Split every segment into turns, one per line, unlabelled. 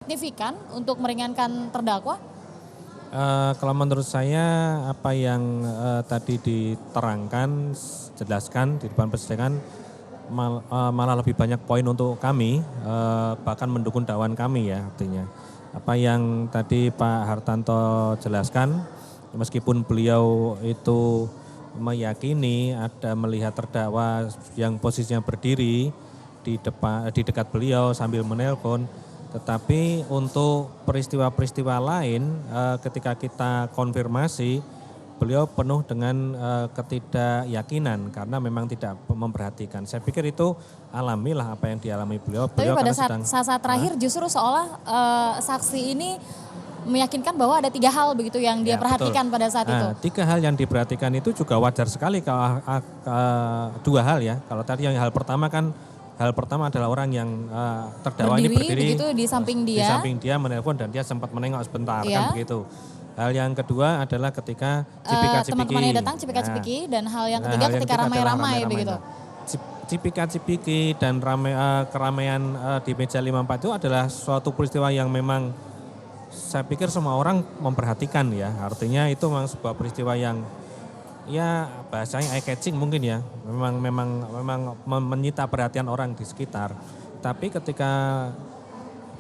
signifikan untuk meringankan terdakwa?
Kalau menurut saya apa yang tadi diterangkan, jelaskan di depan persidangan malah lebih banyak poin untuk kami, bahkan mendukung dakwaan kami ya artinya. Apa yang tadi Pak Hartanto jelaskan, meskipun beliau itu meyakini ada melihat terdakwa yang posisinya berdiri di dekat beliau sambil menelpon, tetapi untuk peristiwa-peristiwa lain ketika kita konfirmasi, beliau penuh dengan ketidakyakinan karena memang tidak memperhatikan. Saya pikir itu alamilah apa yang dialami beliau.
Tapi pada saat terakhir justru seolah saksi ini meyakinkan bahwa ada 3 hal begitu yang dia perhatikan pada saat itu.
3 hal yang diperhatikan itu juga wajar sekali. Kalau 2 hal ya. Kalau tadi yang hal pertama adalah orang yang terdakwa ini berdiri
begitu di samping dia
menelpon dan dia sempat menengok sebentar kan begitu. Hal yang kedua adalah ketika cipika-cipiki.
Teman-temannya datang cipika-cipiki dan hal yang ketiga ketika ramai-ramai begitu.
Cipika-cipiki dan keramaian di meja 54 itu adalah suatu peristiwa yang memang saya pikir semua orang memperhatikan ya. Artinya itu memang sebuah peristiwa yang ya bahasanya eye catching mungkin ya. Memang menyita perhatian orang di sekitar. Tapi ketika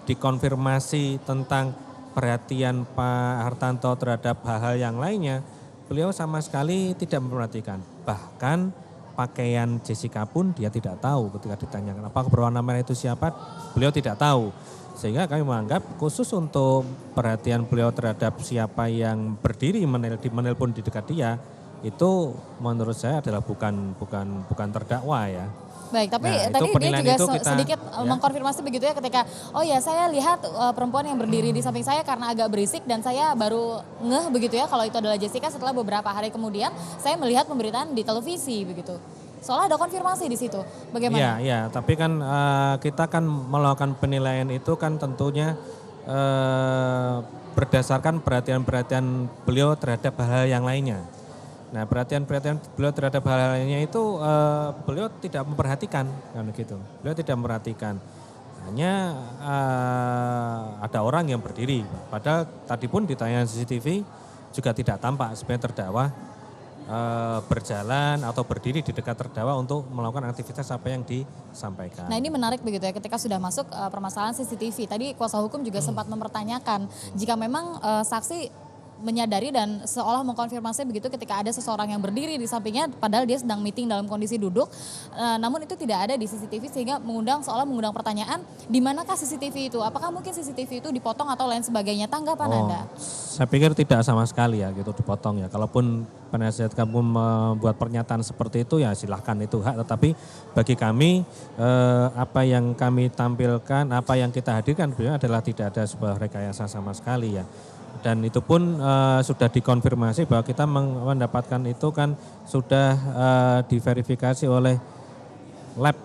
dikonfirmasi tentang perhatian Pak Hartanto terhadap hal-hal yang lainnya, beliau sama sekali tidak memperhatikan. Bahkan pakaian Jessica pun dia tidak tahu ketika ditanyakan apakah berwarna merah itu siapa, beliau tidak tahu. Sehingga kami menganggap khusus untuk perhatian beliau terhadap siapa yang berdiri menelpon di dekat dia, itu menurut saya adalah bukan terdakwa ya.
Baik, tapi tadi dia juga sedikit mengkonfirmasi begitu ya ketika, oh ya saya lihat perempuan yang berdiri di samping saya karena agak berisik dan saya baru ngeh begitu ya kalau itu adalah Jessica setelah beberapa hari kemudian saya melihat pemberitaan di televisi begitu. Soalnya ada konfirmasi di situ, bagaimana?
Iya, tapi kan kita kan melakukan penilaian itu kan tentunya berdasarkan perhatian beliau terhadap hal-hal yang lainnya. Nah perhatian beliau terhadap hal lainnya itu beliau tidak memperhatikan kan gitu. Beliau tidak memperhatikan. Hanya ada orang yang berdiri. Padahal tadi pun di tayangan CCTV juga tidak tampak sebenarnya terdakwa berjalan atau berdiri di dekat terdakwa untuk melakukan aktivitas apa yang disampaikan.
Nah ini menarik begitu ya ketika sudah masuk permasalahan CCTV. Tadi kuasa hukum juga sempat mempertanyakan jika memang saksi menyadari dan seolah mengkonfirmasi begitu ketika ada seseorang yang berdiri di sampingnya padahal dia sedang meeting dalam kondisi duduk, namun itu tidak ada di CCTV sehingga mengundang pertanyaan di manakah CCTV itu, apakah mungkin CCTV itu dipotong atau lain sebagainya, tanggapan Anda?
Saya pikir tidak sama sekali ya gitu dipotong ya, kalaupun penasihat kamu membuat pernyataan seperti itu ya silahkan, itu hak, tetapi bagi kami apa yang kami tampilkan, apa yang kita hadirkan adalah tidak ada sebuah rekayasa sama sekali ya. Dan itu pun sudah dikonfirmasi bahwa kita mendapatkan itu kan sudah diverifikasi oleh lab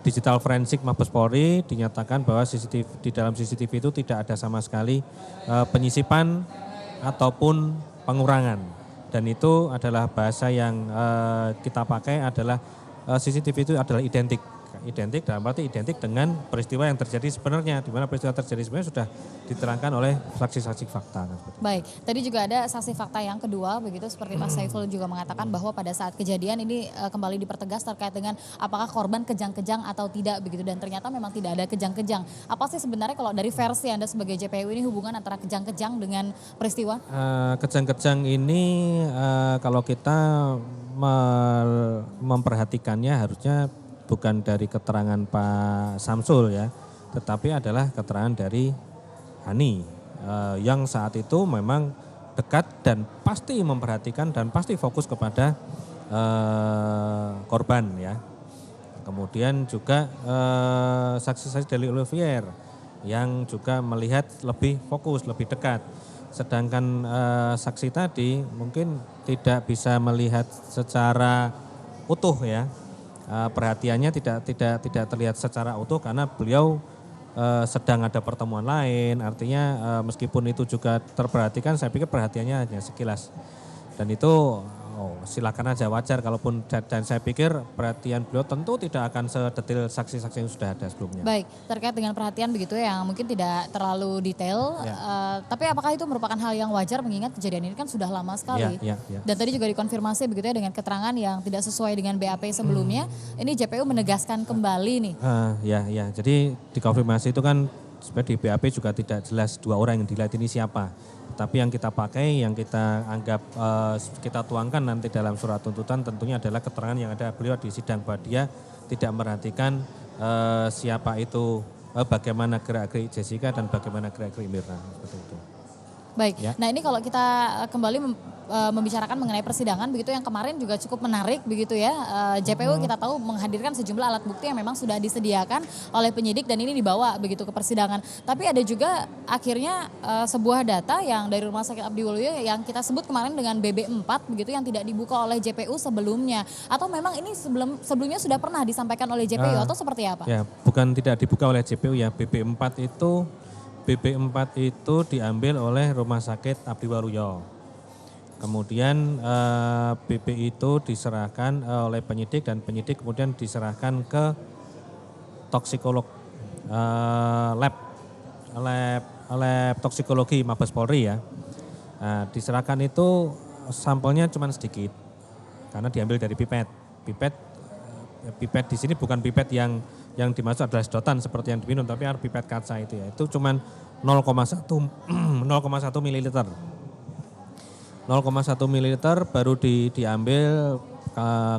digital forensik Mabes Polri, dinyatakan bahwa di dalam CCTV itu tidak ada sama sekali penyisipan ataupun pengurangan. Dan itu adalah bahasa yang kita pakai adalah CCTV itu adalah identik dalam arti identik dengan peristiwa yang terjadi sebenarnya, di mana peristiwa terjadi sebenarnya sudah diterangkan oleh saksi-saksi fakta.
Baik, tadi juga ada saksi fakta yang kedua begitu seperti Mas Saiful juga mengatakan bahwa pada saat kejadian ini kembali dipertegas terkait dengan apakah korban kejang-kejang atau tidak begitu, dan ternyata memang tidak ada kejang-kejang. Apa sih sebenarnya kalau dari versi Anda sebagai JPU ini hubungan antara kejang-kejang dengan peristiwa?
Kejang-kejang ini kalau kita memperhatikannya harusnya bukan dari keterangan Pak Samsul ya, tetapi adalah keterangan dari Hani yang saat itu memang dekat dan pasti memperhatikan dan pasti fokus kepada korban ya. Kemudian juga saksi-saksi dari Olivier yang juga melihat lebih fokus, lebih dekat. Sedangkan saksi tadi mungkin tidak bisa melihat secara utuh ya. Perhatiannya tidak terlihat secara utuh karena beliau sedang ada pertemuan lain, artinya meskipun itu juga terperhatikan, saya pikir perhatiannya hanya sekilas. Dan itu oh silakan aja, wajar kalaupun, dan saya pikir perhatian beliau tentu tidak akan sedetil saksi-saksi yang sudah ada sebelumnya.
Baik, terkait dengan perhatian begitu ya, yang mungkin tidak terlalu detail,
Ya.
tapi apakah itu merupakan hal yang wajar mengingat kejadian ini kan sudah lama sekali.
Ya.
Dan tadi juga dikonfirmasi begitu ya dengan keterangan yang tidak sesuai dengan BAP sebelumnya, ini JPU menegaskan kembali nih.
Ya, jadi dikonfirmasi itu kan sebenarnya di BAP juga tidak jelas 2 orang yang dilihat ini siapa. Tapi yang kita pakai, yang kita anggap kita tuangkan nanti dalam surat tuntutan tentunya adalah keterangan yang ada beliau di sidang bahwa dia tidak merhatikan siapa itu, bagaimana gerak-gerik Jessica dan bagaimana gerak-gerik Mirna. Seperti itu.
Baik,
Ya.
nah ini kalau kita kembali membicarakan mengenai persidangan begitu yang kemarin juga cukup menarik begitu ya. JPU kita tahu menghadirkan sejumlah alat bukti yang memang sudah disediakan oleh penyidik dan ini dibawa begitu ke persidangan. Tapi ada juga akhirnya sebuah data yang dari Rumah Sakit Abdiwaluyo yang kita sebut kemarin dengan BB4 begitu yang tidak dibuka oleh JPU sebelumnya. Atau memang ini sebelumnya sudah pernah disampaikan oleh JPU atau seperti apa?
Ya, bukan tidak dibuka oleh JPU ya. BB4 itu diambil oleh Rumah Sakit Abdiwaluyo. Kemudian BB itu diserahkan oleh penyidik dan penyidik kemudian diserahkan ke toksikolog lab toksikologi Mabes Polri ya. Nah, diserahkan itu sampelnya cuma sedikit karena diambil dari pipet. Pipet di sini bukan pipet yang dimaksud adalah sedotan seperti yang diminum, tapi pipet kaca itu ya. Itu cuma 0,1 mililiter. 0,1 mililiter baru diambil,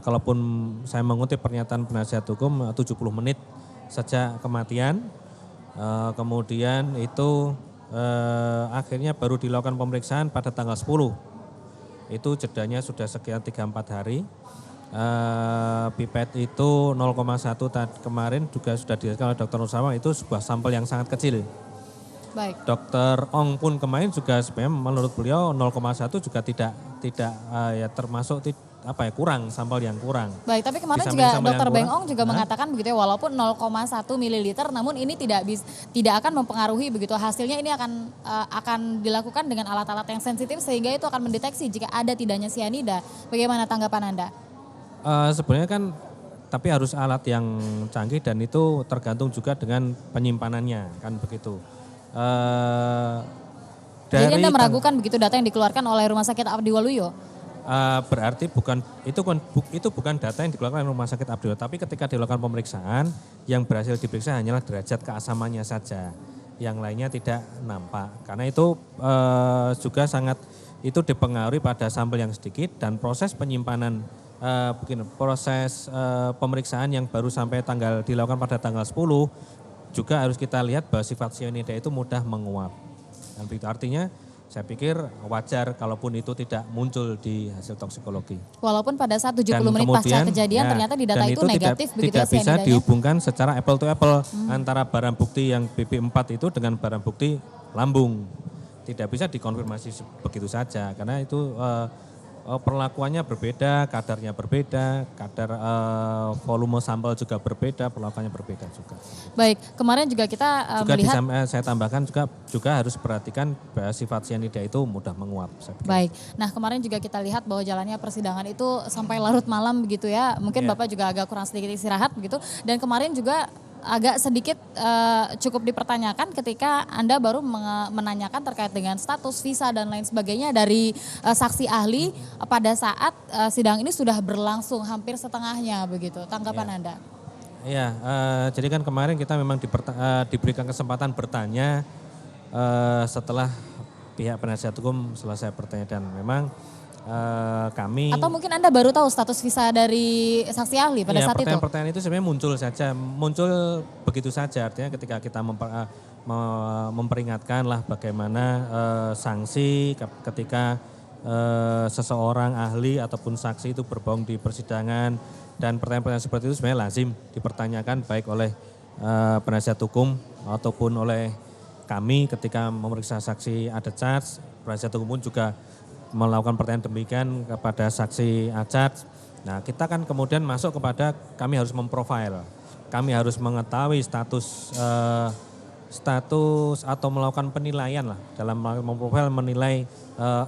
kalaupun saya mengutip pernyataan penasihat hukum 70 menit sejak kematian. Kemudian itu akhirnya baru dilakukan pemeriksaan pada tanggal 10. Itu jedanya sudah sekian 3-4 hari. Pipet itu 0,1 kemarin juga sudah dijelaskan oleh Dr. Nursawa, itu sebuah sampel yang sangat kecil.
Baik.
Dokter Ong pun kemarin juga sebenarnya menurut beliau 0,1 juga tidak ya termasuk kurang, sampel yang kurang.
Baik, tapi kemarin
Di samping
juga
sampel
Dokter
yang
Beng
kurang,
Ong juga mengatakan begitu ya, walaupun 0,1 mililiter namun ini tidak akan mempengaruhi begitu hasilnya, ini akan dilakukan dengan alat-alat yang sensitif sehingga itu akan mendeteksi jika ada tidaknya sianida. Bagaimana tanggapan Anda?
Sebenarnya kan tapi harus alat yang canggih dan itu tergantung juga dengan penyimpanannya kan begitu.
Jadi Anda meragukan begitu data yang dikeluarkan oleh Rumah Sakit Abdiwaluyo?
Berarti itu bukan data yang dikeluarkan oleh Rumah Sakit Abdiwaluyo, tapi ketika dilakukan pemeriksaan yang berhasil diperiksa hanyalah derajat keasamannya saja, yang lainnya tidak nampak. Karena itu juga sangat itu dipengaruhi pada sampel yang sedikit dan proses penyimpanan, proses pemeriksaan yang baru sampai dilakukan pada tanggal 10 juga harus kita lihat bahwa sifat cyanida itu mudah menguap. Dan begitu artinya saya pikir wajar kalaupun itu tidak muncul di hasil toksikologi.
Walaupun pada saat 70 menit pasca kejadian ternyata di data itu negatif begitu ya
cyanidanya. Tidak bisa dihubungkan secara apple to apple antara barang bukti yang BB4 itu dengan barang bukti lambung. Tidak bisa dikonfirmasi begitu saja karena itu perlakuannya berbeda, kadarnya berbeda, kadar volume sampel juga berbeda, perlakuannya berbeda juga.
Baik, kemarin juga kita melihat.
Saya tambahkan juga harus perhatikan bahwa sifat cyanida itu mudah menguap.
Baik, nah kemarin juga kita lihat bahwa jalannya persidangan itu sampai larut malam begitu ya, mungkin Bapak juga agak kurang sedikit istirahat begitu, dan kemarin juga agak sedikit cukup dipertanyakan ketika Anda baru menanyakan terkait dengan status visa dan lain sebagainya dari saksi ahli pada saat sidang ini sudah berlangsung hampir setengahnya begitu. Tanggapan Anda?
Iya, jadi kan kemarin kita memang diberikan kesempatan bertanya setelah pihak penasihat hukum selesai bertanya dan memang kami. Atau
mungkin Anda baru tahu status visa dari saksi ahli pada saat itu?
Pertanyaan itu sebenarnya muncul begitu saja. Artinya ketika kita memperingatkan lah bagaimana sanksi ketika seseorang ahli ataupun saksi itu berbohong di persidangan, dan pertanyaan-pertanyaan seperti itu sebenarnya lazim dipertanyakan baik oleh penasihat hukum ataupun oleh kami ketika memeriksa saksi ada charge. Penasihat hukum pun juga melakukan pertanyaan demikian kepada saksi Acat. Nah, kita kan kemudian masuk kepada kami harus memprofile. Kami harus mengetahui status status atau melakukan penilaian lah dalam memprofil menilai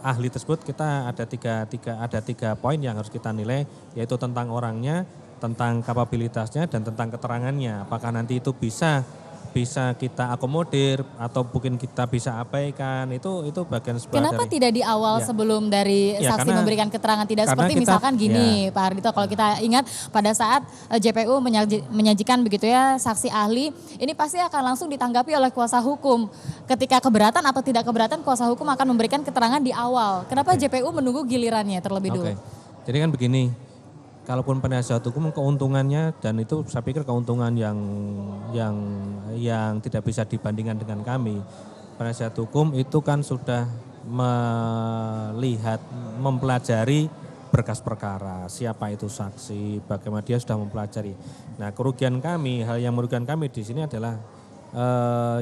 ahli tersebut. Kita ada tiga poin yang harus kita nilai, yaitu tentang orangnya, tentang kapabilitasnya, dan tentang keterangannya. Apakah nanti itu bisa kita akomodir atau mungkin kita bisa abaikan, itu bagian sebuah
Kenapa tidak di awal
Ya.
sebelum dari
Ya,
saksi memberikan keterangan, tidak
karena
seperti
kita-
misalkan gini Pak Ardhito, kalau kita ingat pada saat JPU menyajikan begitu ya saksi ahli, ini pasti akan langsung ditanggapi oleh kuasa hukum. Ketika keberatan atau tidak keberatan, kuasa hukum akan memberikan keterangan di awal. Kenapa JPU menunggu gilirannya terlebih dulu?
Jadi kan begini, kalaupun penasihat hukum keuntungannya, dan itu saya pikir keuntungan yang tidak bisa dibandingkan dengan kami. Penasihat hukum itu kan sudah melihat, mempelajari berkas perkara, siapa itu saksi, bagaimana dia sudah mempelajari. Nah, kerugian kami, hal yang merugikan kami di sini adalah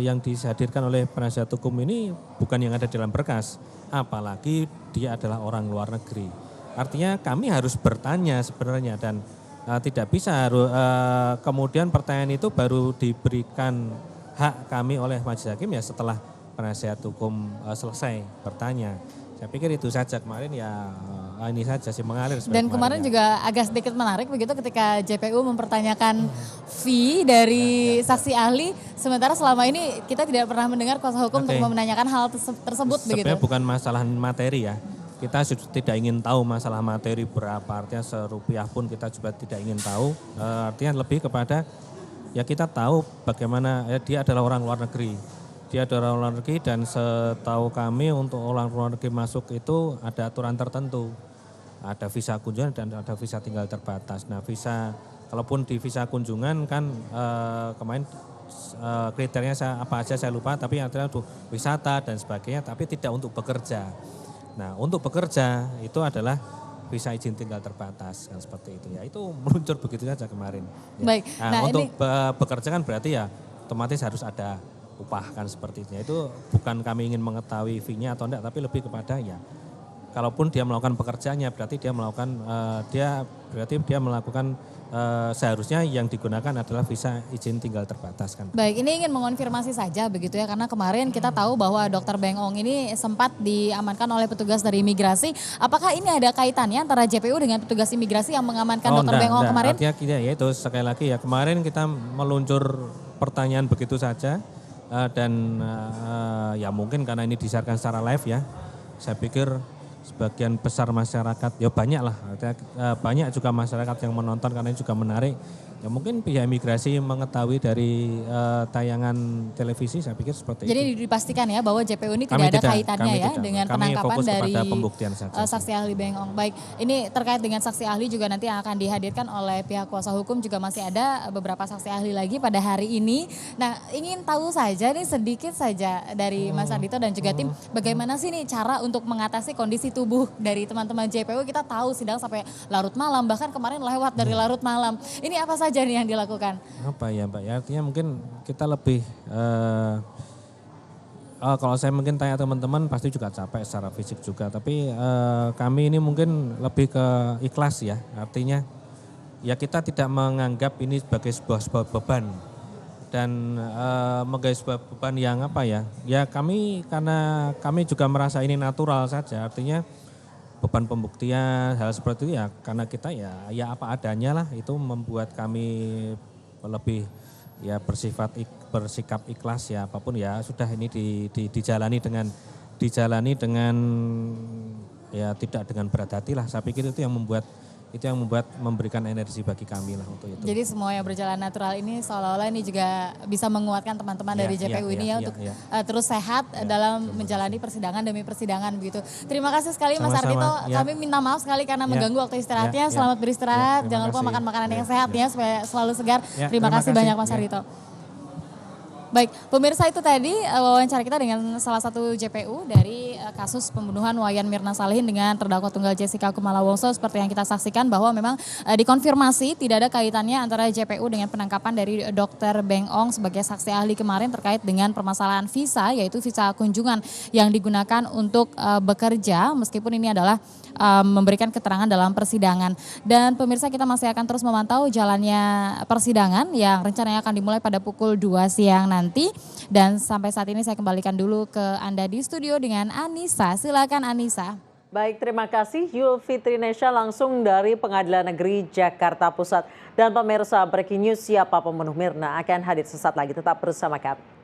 yang dihadirkan oleh penasihat hukum ini bukan yang ada dalam berkas, apalagi dia adalah orang luar negeri. Artinya kami harus bertanya sebenarnya, dan tidak bisa kemudian pertanyaan itu baru diberikan hak kami oleh majelis hakim ya setelah penasihat hukum selesai bertanya. Saya pikir itu saja kemarin ya, ini saja sih mengalir.
Dan kemarin juga agak sedikit menarik begitu ketika JPU mempertanyakan fee dari saksi ahli, sementara selama ini kita tidak pernah mendengar kuasa hukum untuk menanyakan hal tersebut begitu.
Sebenarnya bukan masalah materi ya. Kita tidak ingin tahu masalah materi berapa, artinya serupiah pun kita juga tidak ingin tahu. Artinya lebih kepada ya kita tahu bagaimana dia adalah orang luar negeri. Dia adalah orang luar negeri, dan setahu kami untuk orang luar negeri masuk itu ada aturan tertentu. Ada visa kunjungan dan ada visa tinggal terbatas. Nah, kalaupun di visa kunjungan kan kemarin kriterianya apa aja saya lupa, tapi artinya untuk wisata dan sebagainya, tapi tidak untuk bekerja. Nah, untuk bekerja itu adalah visa izin tinggal terbatas, kan seperti itu ya. Itu meluncur begitu saja kemarin. Ya.
Baik.
Nah, untuk bekerja kan berarti ya otomatis harus ada upah, kan seperti itu. Itu bukan kami ingin mengetahui fee-nya atau enggak, tapi lebih kepada ya kalaupun dia melakukan pekerjaannya berarti dia melakukan seharusnya yang digunakan adalah visa izin tinggal terbatas kan.
Baik, ini ingin mengonfirmasi saja begitu ya, karena kemarin kita tahu bahwa Dr. Beng Ong ini sempat diamankan oleh petugas dari imigrasi. Apakah ini ada kaitannya antara JPU dengan petugas imigrasi yang mengamankan Dr. Beng Ong kemarin?
Artinya ya itu sekali lagi ya, kemarin kita meluncur pertanyaan begitu saja dan ya mungkin karena ini disiarkan secara live ya, saya pikir sebagian besar masyarakat, ya banyak lah, banyak juga masyarakat yang menonton karena ini juga menarik. Ya mungkin pihak imigrasi mengetahui dari tayangan televisi, saya pikir seperti itu.
Jadi dipastikan ya bahwa JPU ini tidak ada kaitannya ya dengan penangkapan dari saksi ahli Beng Ong. Baik, ini terkait dengan saksi ahli juga nanti yang akan dihadirkan oleh pihak kuasa hukum, juga masih ada beberapa saksi ahli lagi pada hari ini. Nah, ingin tahu saja nih sedikit saja dari Mas Ardhito dan juga tim, bagaimana sih nih cara untuk mengatasi kondisi tubuh dari teman-teman JPU? Kita tahu sidang sampai larut malam, bahkan kemarin lewat dari larut malam. Ini apa saja nih yang dilakukan?
Apa ya Mbak, ya artinya mungkin kita lebih, kalau saya mungkin tanya teman-teman pasti juga capek secara fisik juga, tapi kami ini mungkin lebih ke ikhlas ya, artinya ya kita tidak menganggap ini sebagai sebuah beban, dan mengenai sebuah beban yang apa ya, karena kami juga merasa ini natural saja, artinya beban pembuktian, hal seperti itu ya karena kita ya apa adanya lah, itu membuat kami lebih ya bersikap ikhlas ya, apapun ya sudah ini dijalani dengan ya tidak dengan berat hati lah. Saya pikir itu yang membuat memberikan energi bagi kami lah untuk itu.
Jadi semua yang berjalan natural ini seolah-olah ini juga bisa menguatkan teman-teman dari JPU ini untuk terus sehat dalam menjalani persidangan demi persidangan begitu. Terima kasih sekali Mas Ardhito. Kami minta maaf sekali karena mengganggu waktu istirahatnya. Selamat beristirahat. Jangan lupa makan makanan yang sehat ya supaya selalu segar. Terima kasih banyak Mas Ardhito. Baik, pemirsa, itu tadi wawancara kita dengan salah satu JPU dari kasus pembunuhan Wayan Mirna Salihin dengan terdakwa tunggal Jessica Kumala Wongso. Seperti yang kita saksikan bahwa memang dikonfirmasi tidak ada kaitannya antara JPU dengan penangkapan dari Dr. Beng Ong sebagai saksi ahli kemarin terkait dengan permasalahan visa, yaitu visa kunjungan yang digunakan untuk bekerja, meskipun ini adalah memberikan keterangan dalam persidangan. Dan pemirsa, kita masih akan terus memantau jalannya persidangan yang rencananya akan dimulai pada pukul 2 siang nanti. nanti. Dan sampai saat ini saya kembalikan dulu ke Anda di studio dengan Anissa. Silakan Anissa.
Baik, terima kasih Yul Fitrinesha langsung dari Pengadilan Negeri Jakarta Pusat. Dan pemirsa, breaking news siapa pembunuh Mirna akan hadir sesaat lagi, tetap bersama kami.